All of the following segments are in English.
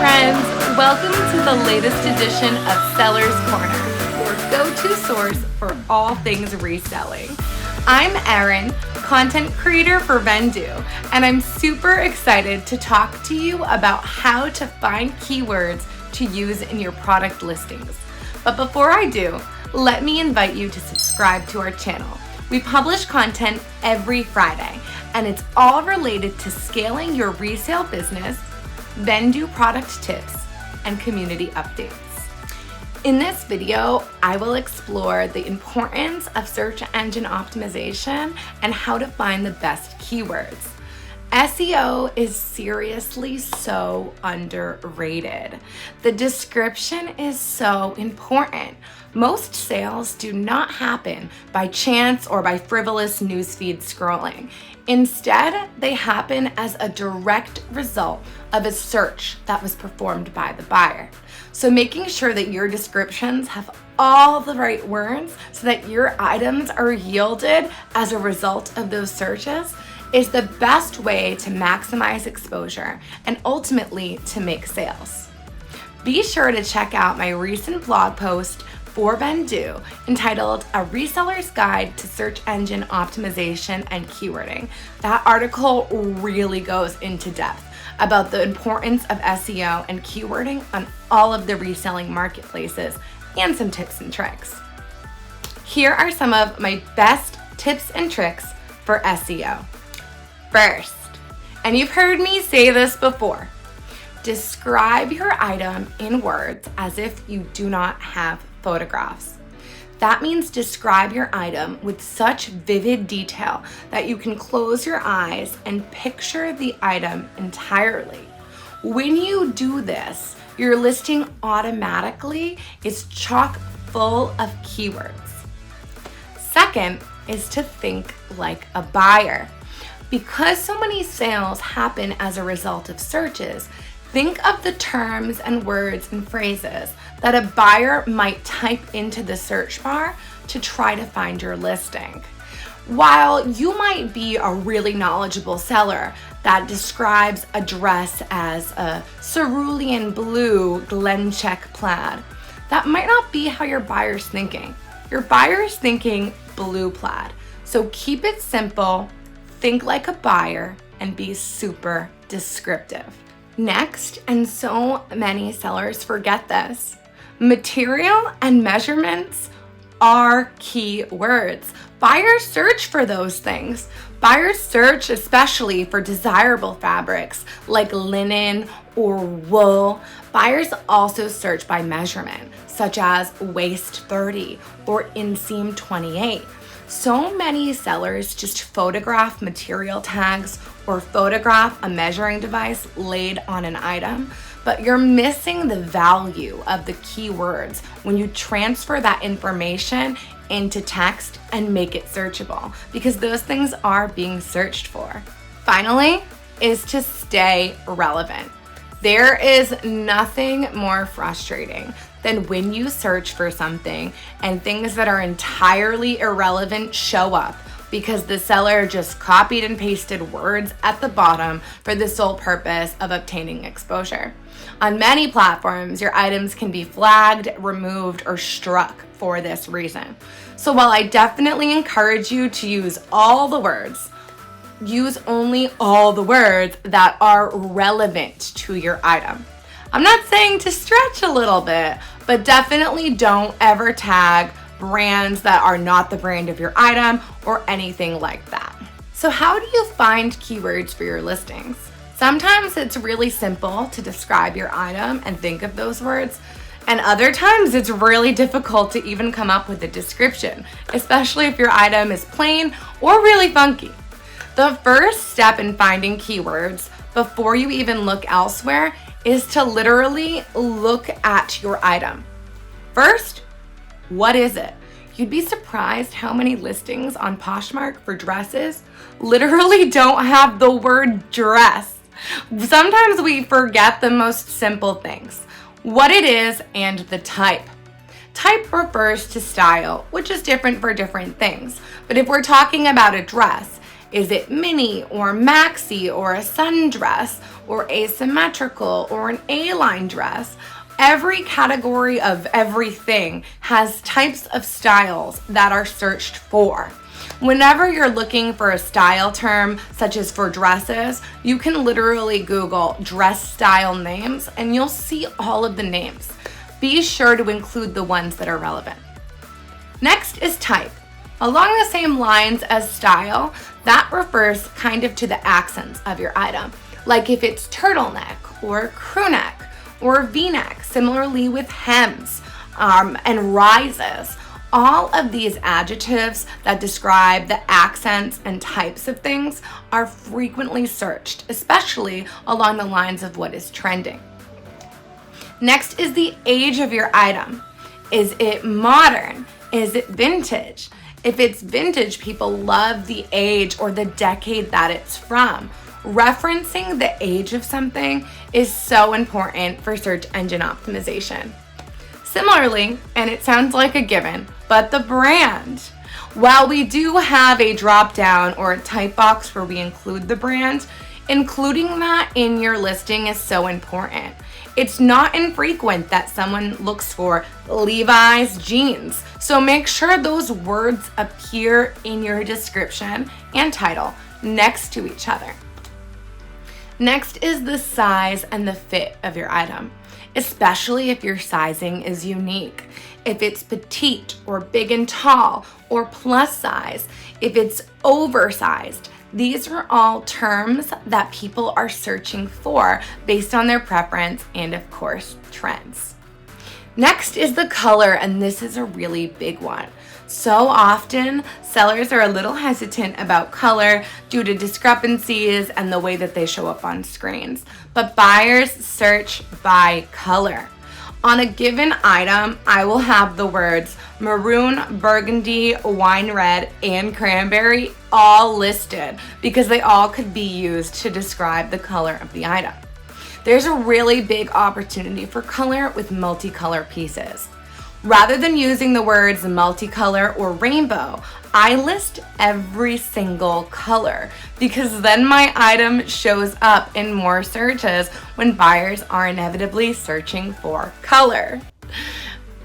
friends, welcome to the latest edition of Seller's Corner, your go-to source for all things reselling. I'm Erin, content creator for Vendoo, and I'm super excited to talk to you about how to find keywords to use in your product listings. But before I do, let me invite you to subscribe to our channel. We publish content every Friday, and it's all related to scaling your resale business, Vendoo product tips, and community updates. In this video, I will explore the importance of search engine optimization and how to find the best keywords. SEO is seriously so underrated. The description is so important. Most sales do not happen by chance or by frivolous newsfeed scrolling. Instead, they happen as a direct result of a search that was performed by the buyer. So making sure that your descriptions have all the right words so that your items are yielded as a result of those searches is the best way to maximize exposure and ultimately to make sales. Be sure to check out my recent blog post for Vendoo entitled A Reseller's Guide to Search Engine Optimization and Keywording. That article really goes into depth about the importance of SEO and keywording on all of the reselling marketplaces and some tips and tricks. Here are some of my best tips and tricks for SEO. First, and you've heard me say this before, describe your item in words as if you do not have photographs. That means describe your item with such vivid detail that you can close your eyes and picture the item entirely. When you do this, your listing automatically is chock full of keywords. Second is to think like a buyer. Because so many sales happen as a result of searches, think of the terms and words and phrases that a buyer might type into the search bar to try to find your listing. While you might be a really knowledgeable seller that describes a dress as a cerulean blue Glencheck plaid, that might not be how your buyer's thinking. Your buyer's thinking blue plaid. So keep it simple, think like a buyer, and be super descriptive. Next, and so many sellers forget this, material and measurements are key words. Buyers search for those things. Buyers search especially for desirable fabrics like linen or wool. Buyers also search by measurement, such as waist 30 or inseam 28. So many sellers just photograph material tags or photograph a measuring device laid on an item, but you're missing the value of the keywords when you transfer that information into text and make it searchable, because those things are being searched for. Finally, is to stay relevant. There is nothing more frustrating than when you search for something and things that are entirely irrelevant show up because the seller just copied and pasted words at the bottom for the sole purpose of obtaining exposure. On many platforms, your items can be flagged, removed, or struck for this reason. So while I definitely encourage you to use all the words, use only all the words that are relevant to your item. I'm not saying to stretch a little bit, but definitely don't ever tag brands that are not the brand of your item or anything like that. So how do you find keywords for your listings? Sometimes it's really simple to describe your item and think of those words, and other times it's really difficult to even come up with a description, especially if your item is plain or really funky. The first step in finding keywords before you even look elsewhere is to literally look at your item. First, what is it? You'd be surprised how many listings on Poshmark for dresses literally don't have the word dress. Sometimes we forget the most simple things, what it is and the type. Type refers to style, which is different for different things. But if we're talking about a dress, Is it mini or maxi or a sundress or asymmetrical or an A-line dress? Every category of everything has types of styles that are searched for. Whenever you're looking for a style term, such as for dresses, you can literally Google dress style names and you'll see all of the names. Be sure to include the ones that are relevant. Next is type. Along the same lines as style, that refers kind of to the accents of your item, like if it's turtleneck or crew neck or V-neck, similarly with hems and rises. All of these adjectives that describe the accents and types of things are frequently searched, especially along the lines of what is trending. Next is the age of your item. Is it modern? Is it vintage? If it's vintage, people love the age or the decade that it's from. Referencing the age of something is so important for search engine optimization. Similarly, and it sounds like a given, but the brand. While we do have a drop down or a type box where we include the brand, including that in your listing is so important. It's not infrequent that someone looks for Levi's jeans, so make sure those words appear in your description and title next to each other. Next is the size and the fit of your item, especially if your sizing is unique. If it's petite or big and tall or plus size, if it's oversized, these are all terms that people are searching for based on their preference and, of course, trends. Next is the color, and this is a really big one. So often, sellers are a little hesitant about color due to discrepancies and the way that they show up on screens, but buyers search by color. On a given item, I will have the words maroon, burgundy, wine red, and cranberry all listed because they all could be used to describe the color of the item. There's a really big opportunity for color with multicolor pieces. Rather than using the words multicolor or rainbow, I list every single color because then my item shows up in more searches when buyers are inevitably searching for color.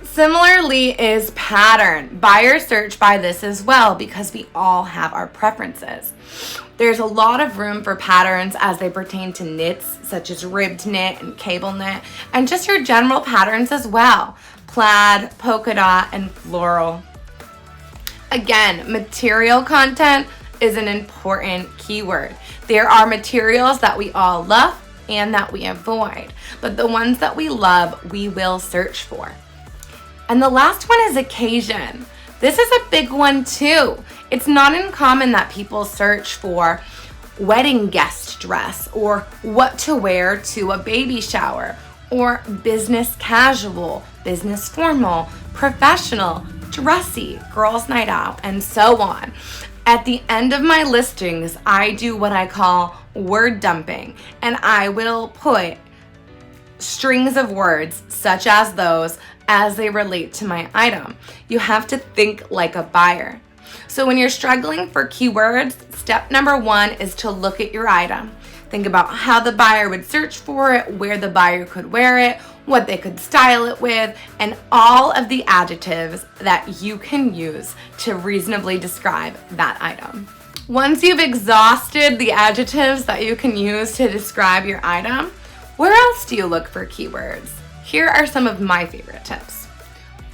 Similarly is pattern. Buyers search by this as well because we all have our preferences. There's a lot of room for patterns as they pertain to knits, such as ribbed knit and cable knit, and just your general patterns as well. Plaid, polka dot, and floral. Again, material content is an important keyword. There are materials that we all love and that we avoid, but the ones that we love, we will search for. And the last one is occasion. This is a big one too. It's not uncommon that people search for wedding guest dress or what to wear to a baby shower or business casual, business formal, professional, dressy, girls' night out, and so on. At the end of my listings, I do what I call word dumping, and I will put strings of words such as those as they relate to my item. You have to think like a buyer. So when you're struggling for keywords, step number one is to look at your item. Think about how the buyer would search for it, where the buyer could wear it, what they could style it with, and all of the adjectives that you can use to reasonably describe that item. Once you've exhausted the adjectives that you can use to describe your item, where else do you look for keywords? Here are some of my favorite tips.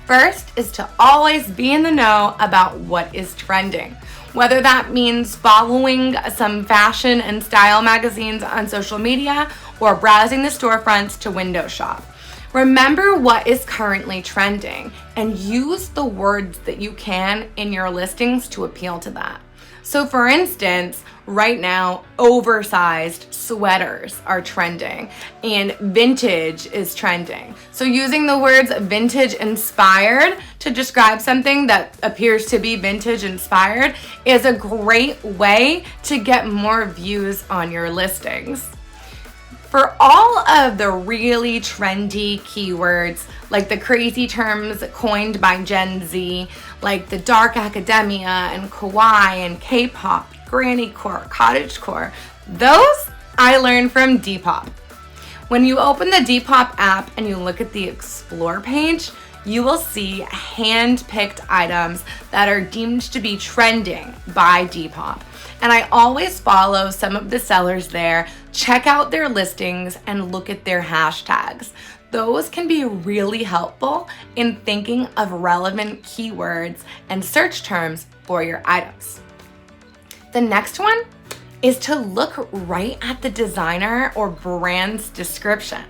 First is to always be in the know about what is trending. Whether that means following some fashion and style magazines on social media or browsing the storefronts to window shop. Remember what is currently trending and use the words that you can in your listings to appeal to that. So for instance, right now, oversized sweaters are trending and vintage is trending. So using the words vintage inspired to describe something that appears to be vintage inspired is a great way to get more views on your listings. For all of the really trendy keywords, like the crazy terms coined by Gen Z, like the dark academia and kawaii and K-pop, grannycore, cottagecore. Those I learned from Depop. When you open the Depop app and you look at the Explore page, you will see hand-picked items that are deemed to be trending by Depop. And I always follow some of the sellers there, check out their listings, and look at their hashtags. Those can be really helpful in thinking of relevant keywords and search terms for your items. The next one is to look right at the designer or brand's description.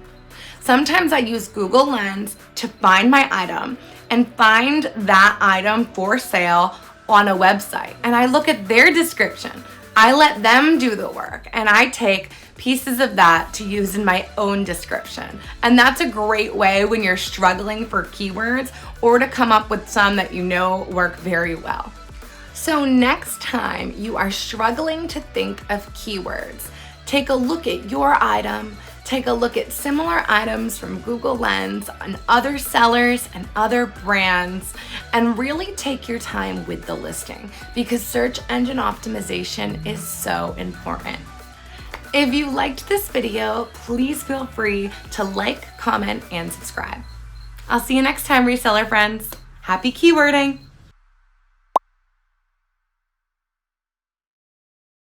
Sometimes I use Google Lens to find my item and find that item for sale on a website. And I look at their description. I let them do the work and I take pieces of that to use in my own description. And that's a great way when you're struggling for keywords or to come up with some that you know work very well. So next time you are struggling to think of keywords, take a look at your item, take a look at similar items from Google Lens on other sellers and other brands, and really take your time with the listing because search engine optimization is so important. If you liked this video, please feel free to like, comment, and subscribe. I'll see you next time, reseller friends. Happy keywording!